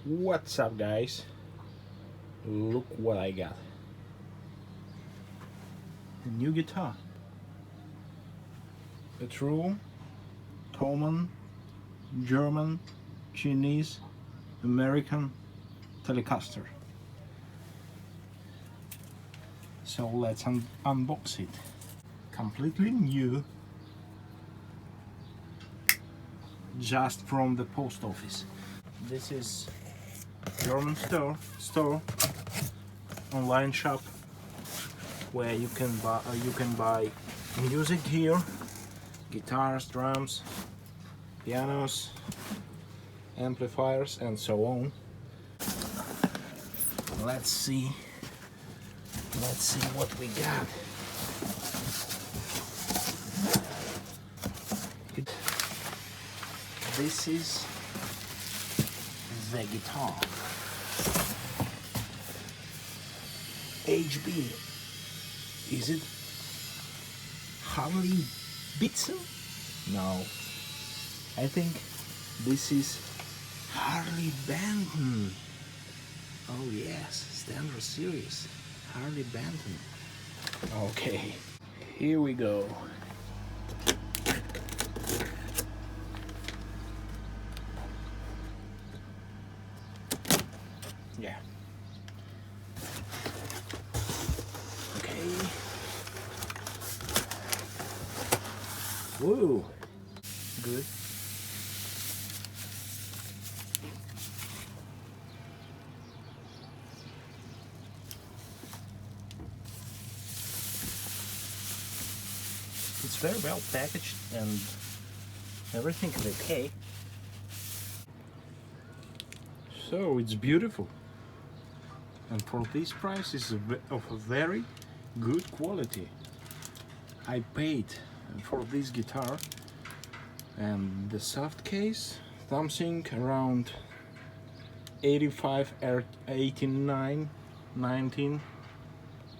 What's up, guys? Look what I got. The new guitar. A true Thomann, German, Chinese, American Telecaster. So let's unbox it. Completely new, just from the post office. This is German store, online shop where you can buy music here, guitars, drums, pianos, amplifiers, and so on. Let's see what we got. This is the guitar. HB. Is it Harley Benton? No. I think this is Harley Benton. Oh yes, Standard Series. Harley Benton. Okay, here we go. Yeah. Okay. Whoa. Good. It's very well packaged and everything is okay. So it's beautiful. And for this price is of a very good quality. I paid for this guitar and the soft case something around 85 or 89 19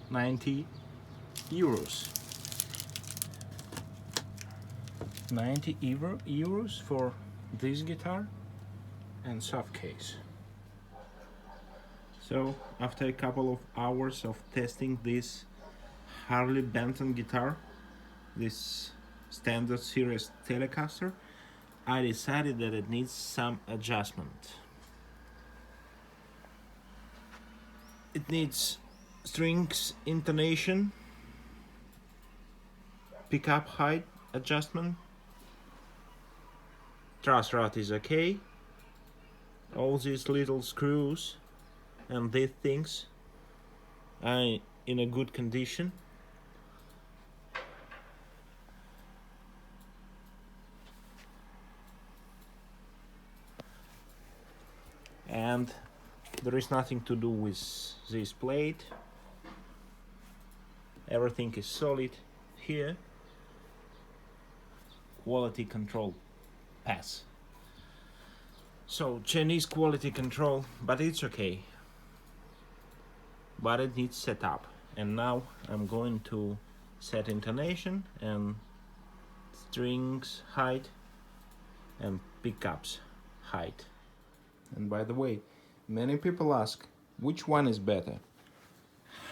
90 euros. 90 euros for this guitar and soft case. So after a couple of hours of testing this Harley Benton guitar, this Standard Series Telecaster, I decided that it needs some adjustment. It needs strings intonation, pickup height adjustment, truss rod is okay, all these little screws and these things are in a good condition. And there is nothing to do with this plate. Everything is solid here. Quality control pass. So Chinese quality control, but it's okay. But it needs setup. And now I'm going to set intonation and strings height and pickups height. And by the way, many people ask which one is better,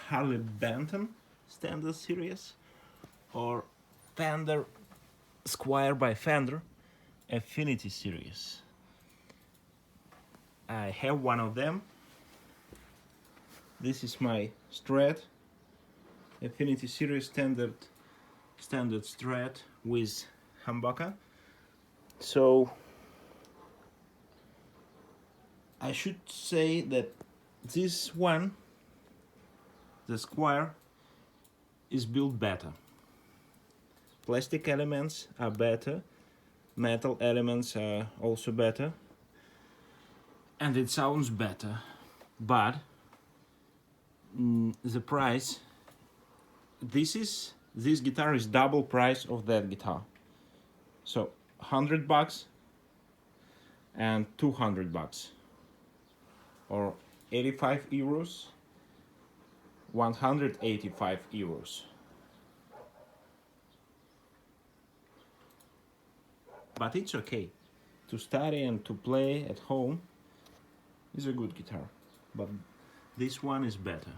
Harley Benton Standard Series or Fennder Squier by Fennder Affinity Series. I have one of them. This is my Strat Affinity Series standard Strat with humbucker. So I should say that this one, the Squier, is built better. Plastic elements are better, metal elements are also better, and it sounds better. But the price, this guitar is double price of that guitar. So $100 and $200. Or 85 euros, 185 euros. But it's okay to study and to play at home. is a good guitar, but this one is better.